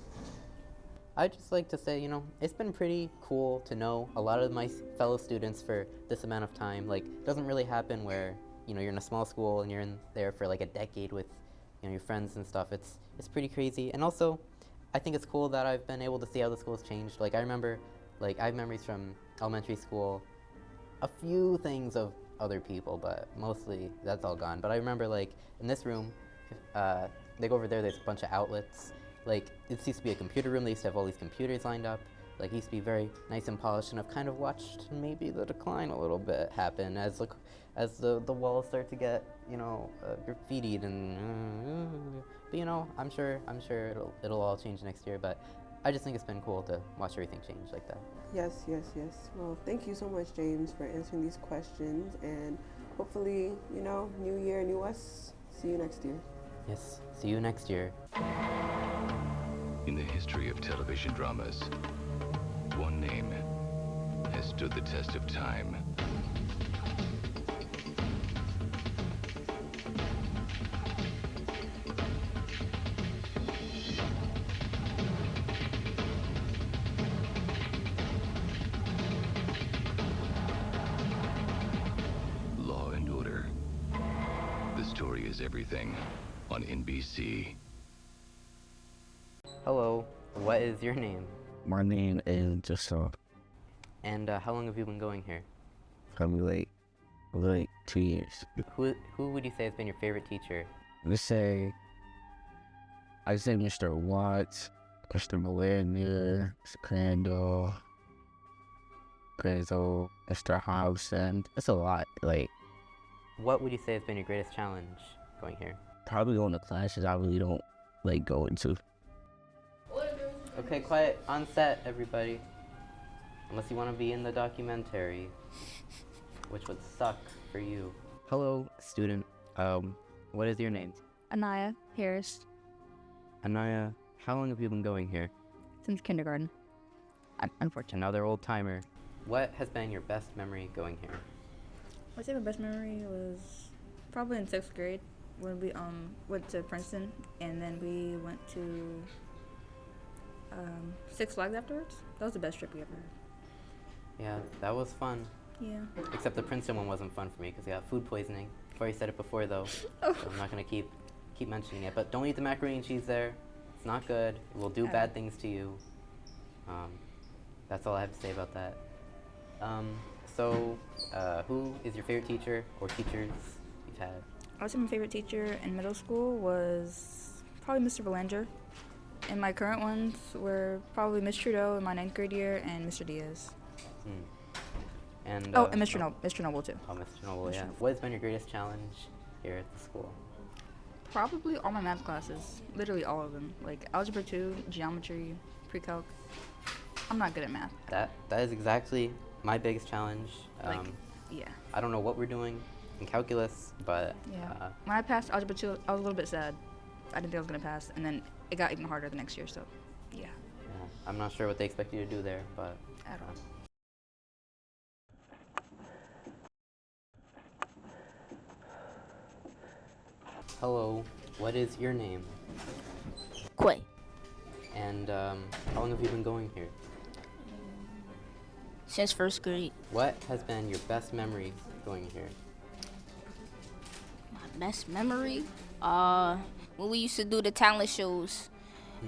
I'd just like to say, you know, it's been pretty cool to know a lot of my fellow students for this amount of time. Like, it doesn't really happen where, you know, you're in a small school and you're in there for like a decade with, you know, your friends and stuff. It's pretty crazy. And also, I think it's cool that I've been able to see how the school's changed. Like, I remember, like, I have memories from elementary school, a few things of other people, but mostly that's all gone. But I remember, like, in this room, they go over there's a bunch of outlets. Like, it used to be a computer room. They used to have all these computers lined up. Like, it used to be very nice and polished, and I've kind of watched maybe the decline a little bit happen as the walls start to get, you know, graffitied and. But you know, I'm sure it'll all change next year. But I just think it's been cool to watch everything change like that. Yes. Well, thank you so much, James, for answering these questions, and hopefully, you know, new year, new us. See you next year. Yes, see you next year. In the history of television dramas, one name has stood the test of time. Law and Order. The Story is Everything on NBC. Hello, what is your name? My name is Joseph. And how long have you been going here? Probably like 2 years. Who would you say has been your favorite teacher? I'd say Mr. Watts, Mr. Millennium, Mr. Crandall, Grezzo, Mr. House, and it's a lot. Like, What would you say has been your greatest challenge going here? probably going to classes I really don't like going to. Okay, quiet on set, everybody. Unless you want to be in the documentary, which would suck for you. Hello, student. What is your name? Anaya Harris, Anaya, how long have you been going here? since kindergarten. Unfortunately, another old timer. What has been your best memory going here? I'd say my best memory was probably in 6th grade when we went to Princeton, and then we went to Six Flags afterwards. That was the best trip we ever had. Yeah, that was fun. Yeah. Except the Princeton one wasn't fun for me because I got food poisoning. I've already said it before though, so I'm not gonna keep mentioning it. But don't eat the macaroni and cheese there. It's not good. It will do bad things to you. That's all I have to say about that. Who is your favorite teacher or teachers you've had? I would say my favorite teacher in middle school was probably Mr. Belanger. And my current ones were probably Miss Trudeau in my 9th grade year and Mr. Diaz. And and Mr. Noble too. Oh, Mr. Noble, Mr. yeah. Noble. What has been your greatest challenge here at the school? Probably all my math classes. Literally all of them. Like Algebra 2, Geometry, Pre-Calc. I'm not good at math. That is exactly my biggest challenge. Yeah. I don't know what we're doing in calculus, but Yeah. When I passed Algebra 2, I was a little bit sad. I didn't think I was going to pass. And then it got even harder the next year, so yeah. yeah, I'm not sure what they expect you to do there, but At all. Hello, what is your name? Quay. And how long have you been going here? Since 1st grade. What has been your best memory going here? My best memory? When we used to do the talent shows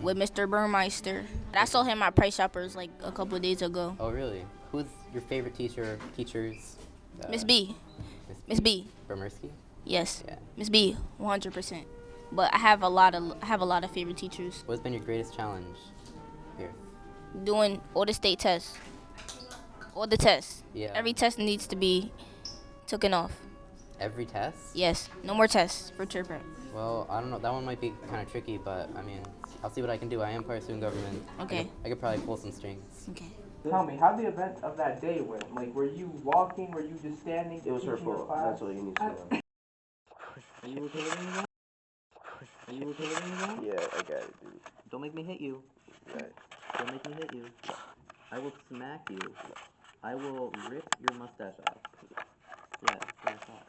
with Mr. Burmeister. I saw him at Price Shoppers like a couple of days ago. Oh, really? Who's your favorite teachers? Miss B. Miss B. Burmersky? Yes. Yeah. Miss B, 100%. But I have a lot of favorite teachers. What's been your greatest challenge here? Doing all the state tests. All the tests. Yeah. Every test needs to be taken off. Every test? Yes. No more tests for trip prep. Well, I don't know. That one might be kind of tricky, but I mean, I'll see what I can do. I am part of student government. Okay. I could probably pull some strings. Okay. Tell me, how the event of that day went? Like, were you walking? Were you just standing? It was her teaching your fault. class? That's all you need to know. Are you okay with that? Are you okay with that? Yeah, I got it, dude. Don't make me hit you. Right. Don't make me hit you. I will smack you. I will rip your mustache off. Yeah, that's hot.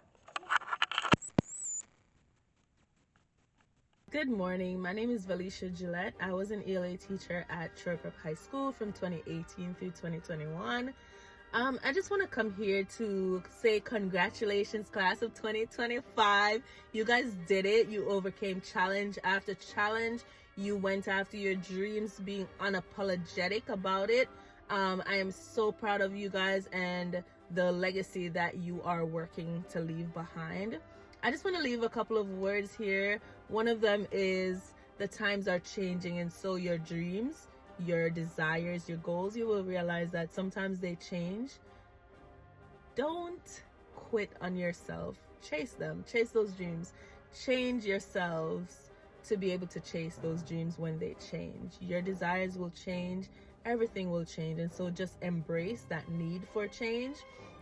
Good morning. My name is Valisha Gillette. I was an ELA teacher at Troy Prep High School from 2018 through 2021. I just want to come here to say congratulations, class of 2025. You guys did it. You overcame challenge after challenge. You went after your dreams, being unapologetic about it. I am so proud of you guys and the legacy that you are working to leave behind. I just want to leave a couple of words here. One of them is the times are changing, and so your dreams, your desires, your goals, you will realize that sometimes they change. Don't quit on yourself. Chase them. Chase those dreams. Change yourselves to be able to chase those dreams when they change. Your desires will change. Everything will change. And so just embrace that need for change,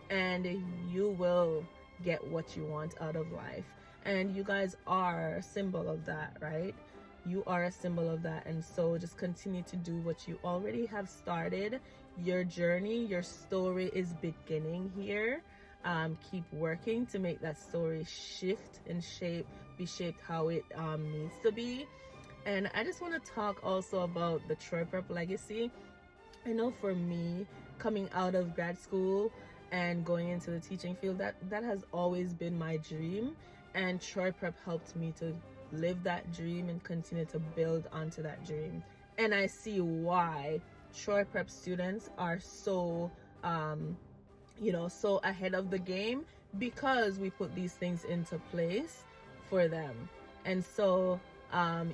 and you will get what you want out of life. And you guys are a symbol of that, right? You are a symbol of that. And so just continue to do what you already have started. Your journey, your story is beginning here. Keep working to make that story shift and be shaped how it needs to be. And I just want to talk also about the Troy Prep legacy. I know for me, coming out of grad school and going into the teaching field, that has always been my dream. And Troy Prep helped me to live that dream and continue to build onto that dream. And I see why Troy Prep students are so so ahead of the game, because we put these things into place for them. And so I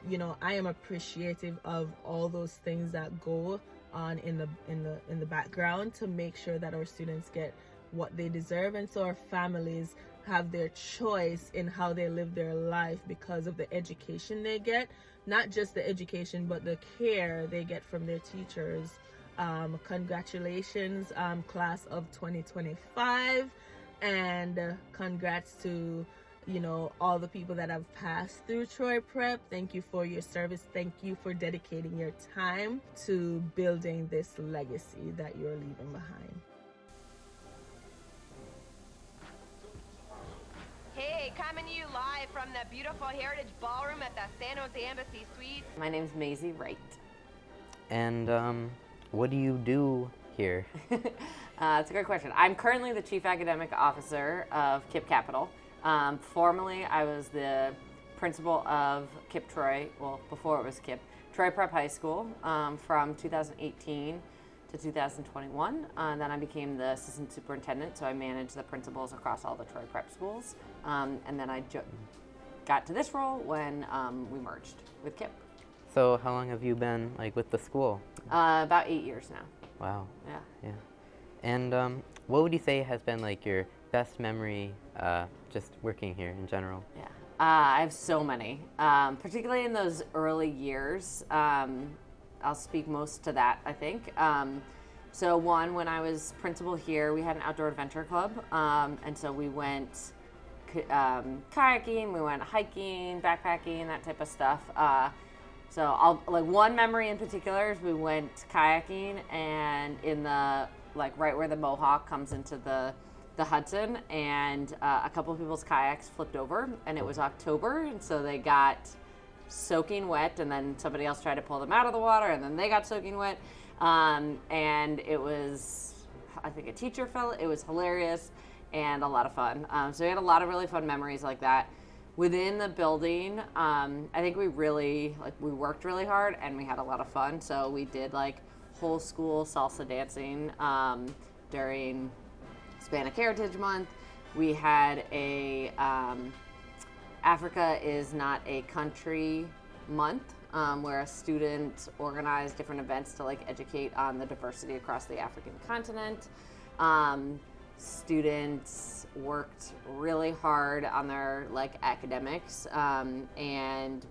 am appreciative of all those things that go on in the background to make sure that our students get what they deserve, and so our families have their choice in how they live their life because of the education they get, not just the education but the care they get from their teachers. Congratulations, class of 2025, and congrats to all the people that have passed through Troy Prep. Thank you for your service. Thank you for dedicating your time to building this legacy that you're leaving behind. Hey, coming to you live from the beautiful Heritage Ballroom at the San Jose Embassy Suite. My name's Maisie Wright. And what do you do here? It's a great question. I'm currently the Chief Academic Officer of KIPP Capital. Formerly, I was the principal of KIPP Troy, well, before it was KIPP, Troy Prep High School from 2018 to 2021. Then I became the assistant superintendent, so I managed the principals across all the Troy Prep schools. And then I got to this role when we merged with KIPP. So how long have you been with the school? About 8 years now. Wow. Yeah. Yeah. And what would you say has been your best memory just working here in general? Yeah. I have so many, particularly in those early years. I'll speak most to that, I think. So one, when I was principal here, we had an outdoor adventure club. And so we went kayaking, we went hiking, backpacking, that type of stuff. So one memory in particular is we went kayaking, and in the right where the Mohawk comes into the Hudson, and a couple of people's kayaks flipped over, and it was October, and so they got soaking wet, and then somebody else tried to pull them out of the water, and then they got soaking wet, and it was, I think a teacher fell. It was hilarious and a lot of fun. So we had a lot of really fun memories like that. Within the building, I think we really, we worked really hard and we had a lot of fun. So we did whole school salsa dancing during Hispanic Heritage Month. We had a Africa is Not a Country month, where a student organized different events to educate on the diversity across the African continent. Students worked really hard on their academics, and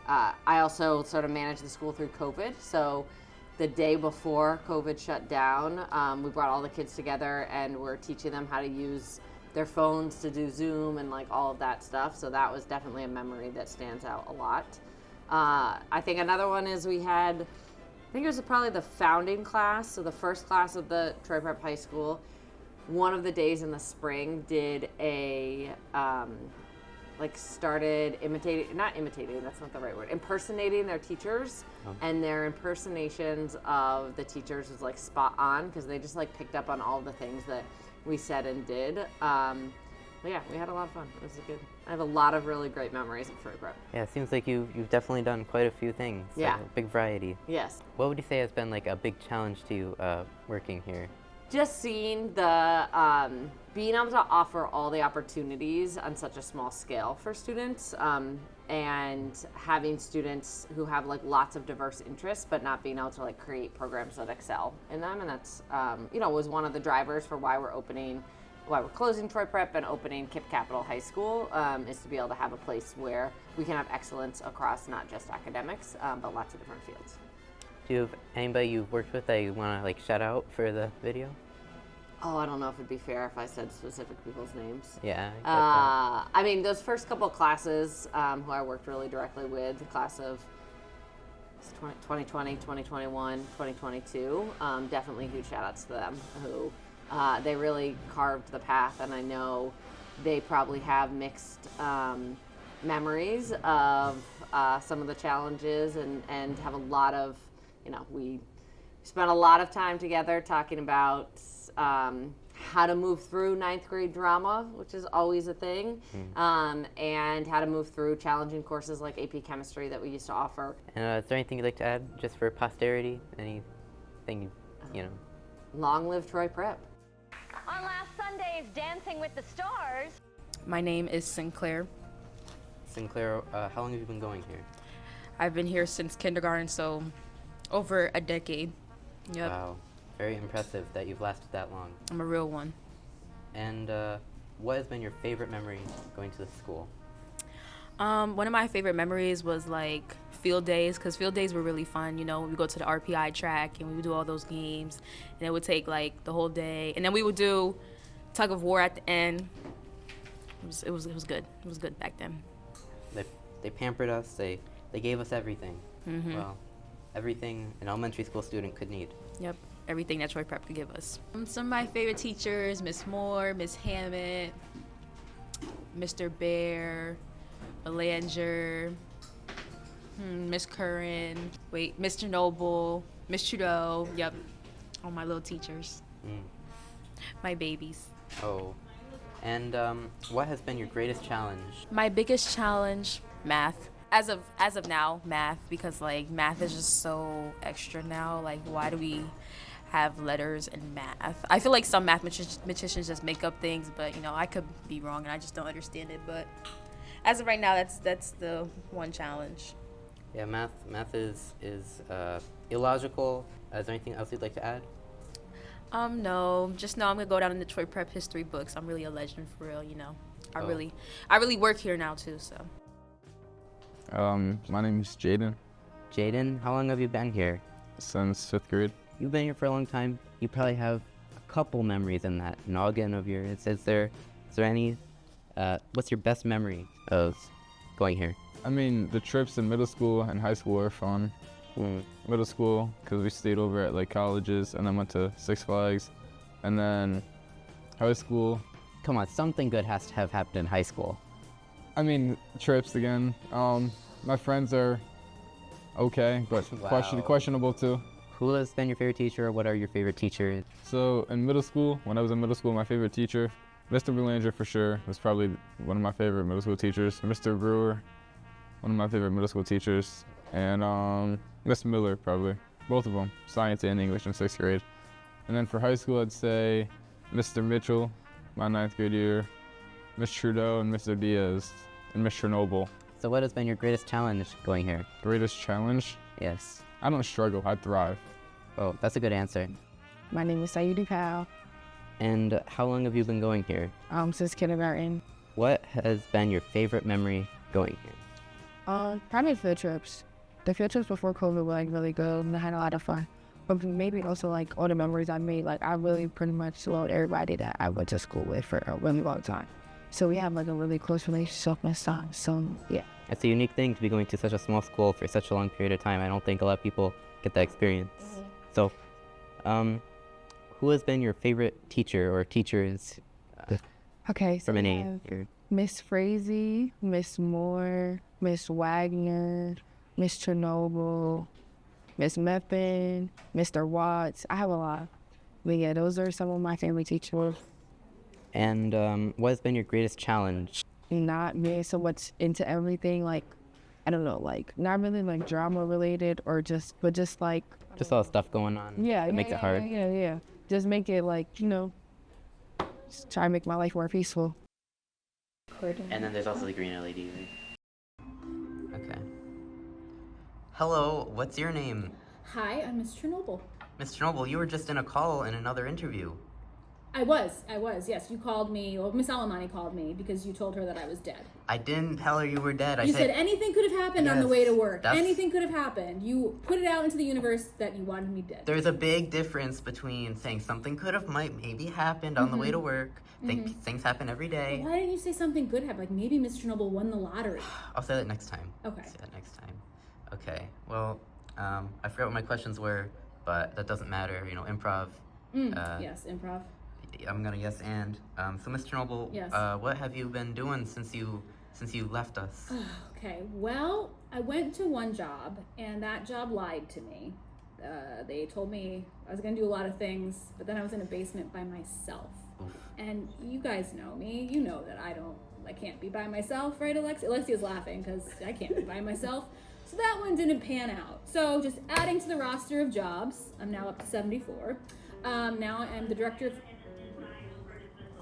I also sort of managed the school through COVID. So the day before COVID shut down, we brought all the kids together and we're teaching them how to use their phones to do Zoom and all of that stuff. So that was definitely a memory that stands out a lot. I think another one is we had, I think it was probably the founding class, so the first class of the Troy Prep High School. One of the days in the spring did a, started impersonating their teachers, and their impersonations of the teachers was spot on, because they just picked up on all the things that we said and did. But yeah, we had a lot of fun. It was I have a lot of really great memories of Troy Prep. Yeah, it seems like you've definitely done quite a few things. Yeah. A big variety. Yes. What would you say has been a big challenge to you working here? Just seeing the, being able to offer all the opportunities on such a small scale for students, and having students who have lots of diverse interests, but not being able to create programs that excel in them. And that's, was one of the drivers for why we're closing Troy Prep and opening KIPP Capital High School, is to be able to have a place where we can have excellence across not just academics, but lots of different fields. Do you have anybody you've worked with that you want to shout out for the video? Oh, I don't know if it'd be fair if I said specific people's names. Yeah. I mean, those first couple classes who I worked really directly with, the class of 2020, 2021, 2022, definitely huge shout outs to them, who they really carved the path, and I know they probably have mixed memories of some of the challenges, and have a lot of, we spent a lot of time together talking about how to move through ninth grade drama, which is always a thing, and how to move through challenging courses like AP Chemistry that we used to offer. And is there anything you'd like to add just for posterity? Anything, you know? Long live Troy Prep. On last Sunday's Dancing with the Stars. My name is Sinclair. Sinclair, how long have you been going here? I've been here since kindergarten, so over a decade. Yep. Wow. Very impressive that you've lasted that long. I'm a real one. And what has been your favorite memory going to the school? One of my favorite memories was like field days, because field days were really fun. You know, we go to the RPI track and we would do all those games, and it would take like the whole day. And then we would do tug of war at the end. It was good. It was good back then. They pampered us. They gave us everything. Mhm. Well, everything an elementary school student could need. Yep, everything that Troy Prep could give us. Some of my favorite teachers: Miss Moore, Miss Hammett, Mr. Bear, Belanger, Miss Curran, Mr. Noble, Miss Trudeau. Yep, all my little teachers. My babies. Oh. And what has been your greatest challenge? My biggest challenge, math. As of now, math, because like math is just so extra now. Like, why do we have letters in math? I feel like some mathematicians just make up things, but you know, I could be wrong and I just don't understand it. But as of right now, that's the one challenge. Yeah, math is illogical. Is there anything else you'd like to add? No, just know I'm gonna go down in the Troy Prep history books. I'm really a legend for real, you know. I really work here now too, so. My name is Jaden. Jaden, how long have you been here? Since 5th grade. You've been here for a long time. You probably have a couple memories in that noggin of yours. Is there any, what's your best memory of going here? I mean, the trips in middle school and high school were fun. Middle school, because we stayed over at like colleges and then went to Six Flags. And then high school. Come on, something good has to have happened in high school. I mean, trips again. My friends are okay, but questionable too. Who has been your favorite teacher, or what are your favorite teachers? So in middle school, when I was in middle school, my favorite teacher, Mr. Belanger for sure, was probably one of my favorite middle school teachers. Mr. Brewer, one of my favorite middle school teachers. And Miss Miller, probably. Both of them, science and English in 6th grade. And then for high school, I'd say Mr. Mitchell, my 9th grade year, Miss Trudeau, and Mr. Diaz, and Miss Chernobyl. So what has been your greatest challenge going here? Greatest challenge? Yes. I don't struggle, I thrive. Oh, that's a good answer. My name is Sayudi Powell. And how long have you been going here? Since kindergarten. What has been your favorite memory going here? Probably field trips. The field trips before COVID were like really good and I had a lot of fun. But maybe also like all the memories I made, like I really pretty much loved everybody that I went to school with for a really long time. So we have like a really close relationship and stuff. So yeah. It's a unique thing to be going to such a small school for such a long period of time. I don't think a lot of people get that experience. So, who has been your favorite teacher or teachers? Okay. So from an age? Miss Frazee, Miss Moore, Miss Wagner, Miss Chernobyl, Miss Meppin, Mr. Watts. I have a lot. But yeah, those are some of my family teachers. And what has been your greatest challenge? Not being so much into everything, like, I don't know, like, not really like drama related or just like. Just all the stuff going on. Yeah. It makes it hard. Yeah. Just make it like, you know, just try to make my life more peaceful. And then there's also the green LED. Okay. Hello, what's your name? Hi, I'm Miss Chernobyl. Miss Chernobyl, you were just in a call in another interview. I was, yes. You called me, well, Miss Alamani called me because you told her that I was dead. I didn't tell her you were dead. You said anything could have happened on the way to work. That's- Anything could have happened. You put it out into the universe that you wanted me dead. There's a big difference between saying something could have maybe happened on the way to work. Things happen every day. Why didn't you say something good happened? Like maybe Miss Chernobyl won the lottery. I'll say that next time. Okay. I'll say that next time. Okay. Well, I forgot what my questions were, but that doesn't matter. You know, improv. Yes, improv. I'm gonna guess and. So Miss Chernobyl, Yes. What have you been doing since you left us? Okay, well, I went to one job, and that job lied to me. They told me I was gonna do a lot of things, but then I was in a basement by myself. And you guys know me. You know that I can't be by myself, right, Alexia? Alexia's laughing because I can't be by myself. So that one didn't pan out. So just adding to the roster of jobs, I'm now up to 74. Now I'm the director of...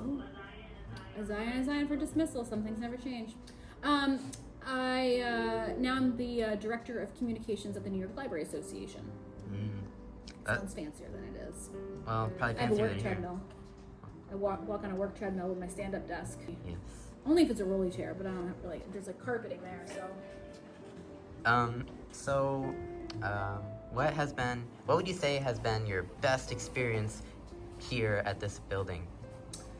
Oh, Zion for dismissal. Some things never change. Now I'm the director of communications at the New York Library Association. Sounds fancier than it is. Well, probably I have a fancier work than here. treadmill. I walk on a work treadmill with my stand-up desk. Yes. Only if it's a rolly chair, but I don't have really. There's like carpeting there, so. What would you say has been your best experience here at this building?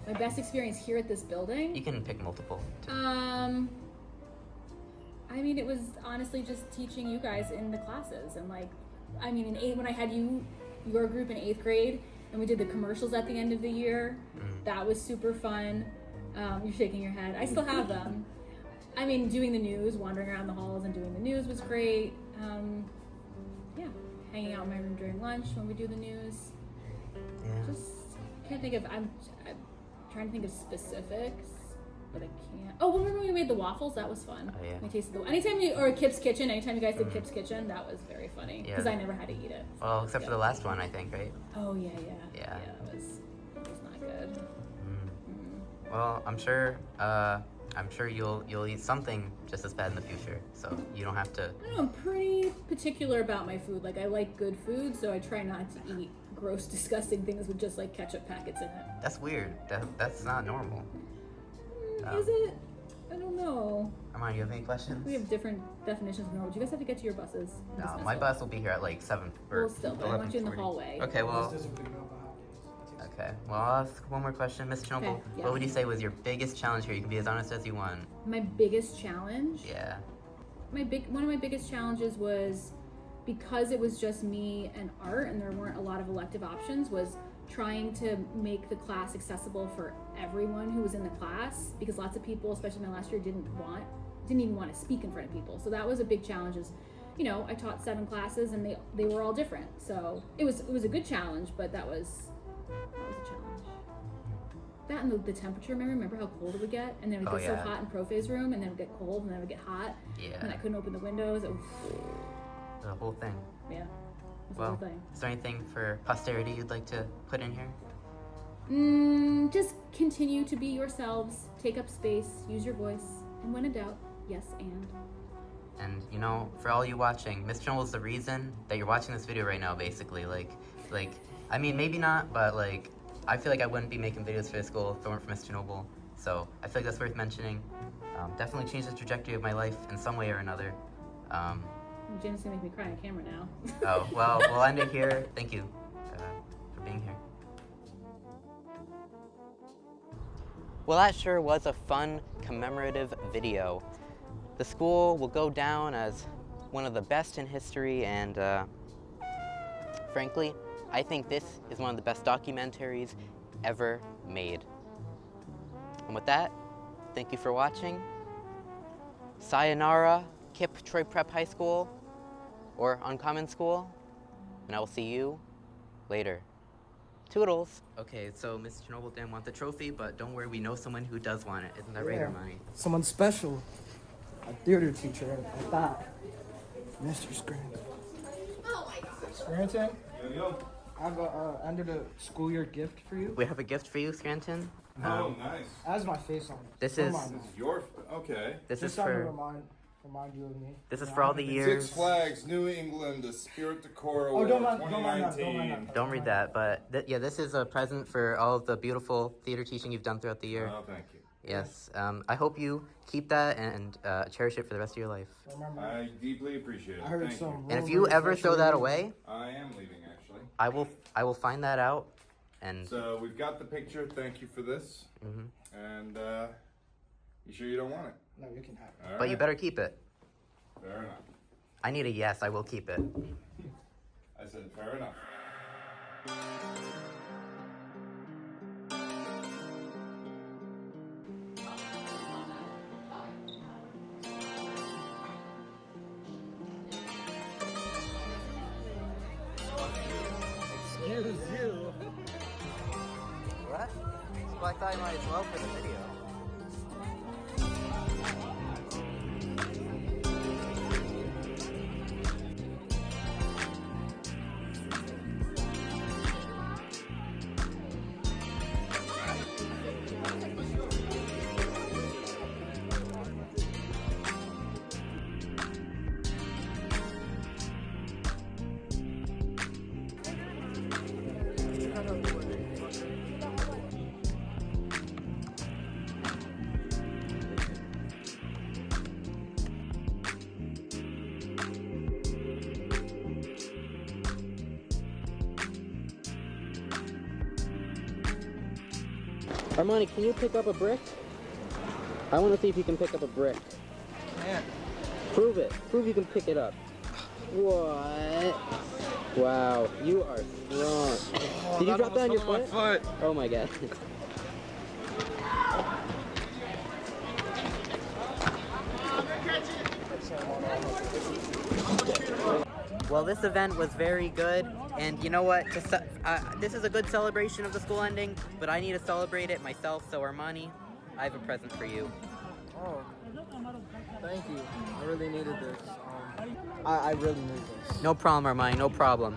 My best experience here at this building? You can pick multiple. I mean, it was honestly just teaching you guys in the classes, and like, I mean, when I had your group in 8th grade, and we did the commercials at the end of the year, that was super fun. You're shaking your head. I still have them. I mean, doing the news, wandering around the halls and doing the news was great. Yeah, hanging out in my room during lunch when we do the news. Yeah. Just can't think of. I'm trying to think of specifics, but I can't. Oh, remember when we made the waffles? That was fun. Oh, yeah. We tasted or Kip's Kitchen. Anytime you guys did Kip's Kitchen, that was very funny because I never had to eat it. Well, except for the last one, I think, right? Oh yeah. Yeah. That was not good. Well, I'm sure you'll eat something just as bad in the future, so you don't have to. I don't know, I'm pretty particular about my food. Like, I like good food, so I try not to eat gross, disgusting things with just like ketchup packets in it. That's weird. That's not normal. Is it? I don't know. Armand, you have any questions? We have different definitions of normal. Do you guys have to get to your buses? No, my bus will be here at like 7 or Well, still, but I want you in the 11:40. hallway. Okay, well. Okay, well, I'll ask one more question. Miss Chernobyl, Okay, yeah. what would you say was your biggest challenge here? You can be as honest as you want. My biggest challenge? Yeah. One of my biggest challenges was, because it was just me and art and there weren't a lot of elective options, was trying to make the class accessible for everyone who was in the class, because lots of people, especially my last year, didn't even want to speak in front of people. So that was a big challenge. You know, I taught 7 classes and they were all different. So it was a good challenge, but that was a challenge. That and the temperature, remember how cold it would get? And then it would get so hot in Prophase room, and then it would get cold, and then it would get hot. Yeah. And I couldn't open the windows. The whole thing. Yeah. It was the Well, whole thing. is there anything for posterity you'd like to put in here? Just continue to be yourselves, take up space, use your voice, and when in doubt, yes and. And you know, for all you watching, Miss Chernobyl is the reason that you're watching this video right now, basically. Like, I mean, maybe not, but like, I feel like I wouldn't be making videos for this school if it weren't for Miss Chernobyl. So I feel like that's worth mentioning. Definitely changed the trajectory of my life in some way or another. Jim's gonna make me cry on camera now. Oh, well, we'll end it here. Thank you for being here. Well, that sure was a fun commemorative video. The school will go down as one of the best in history, and frankly, I think this is one of the best documentaries ever made. And with that, thank you for watching. Sayonara, Kip Troy Prep High School, or Uncommon School, and I will see you later. Toodles. Okay, so Miss Chernobyl didn't want the trophy, but don't worry, we know someone who does want it. Isn't that right, Armani? Someone special. A theater teacher at that. Mr. Scranton. Oh my gosh. Scranton? Yo. I have a end of the school year gift for you. We have a gift for you, Scranton. Oh, nice. It has my face on it. This is your. Okay. This Just is trying to for. remind you of me. This is for all the years. Six Flags, New England, the Spirit Decor Oh, Award don't mind 2019. that. Don't read that, but yeah, this is a present for all of the beautiful theater teaching you've done throughout the year. Oh, thank you. Yes, I hope you keep that and cherish it for the rest of your life. I deeply appreciate it. I heard Thank some. And if you ever throw that away, I am leaving, actually. I will find that out. And So we've got the picture. Thank you for this. Mhm. And you sure you don't want it? No, you can have it. All But you right. better keep it. Fair enough. I need a yes. I will keep it. I said fair enough. Excuse you. What? Well, I thought I might as well for the video. Armani, can you pick up a brick? I want to see if you can pick up a brick. Man. Prove it. Prove you can pick it up. What? Wow, you are strong. Did you drop that on your foot? Oh my god. Well, this event was very good, and you know what? This is a good celebration of the school ending, but I need to celebrate it myself, so Armani, I have a present for you. Oh, thank you. I really needed this. I really need this. No problem, Armani, no problem.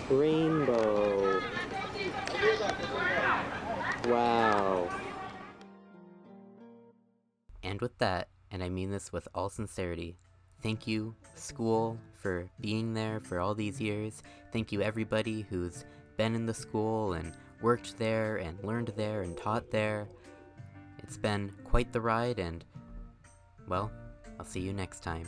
Rainbow. Wow. And with that, and I mean this with all sincerity, thank you, school, for being there for all these years. Thank you, everybody who's been in the school and worked there and learned there and taught there. It's been quite the ride, and, well, I'll see you next time.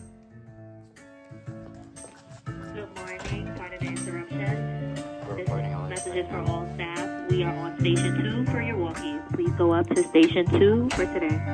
Good morning. Pardon the interruption. This is messages for all staff. We are on Station 2 for your walkies. Please go up to Station 2 for today.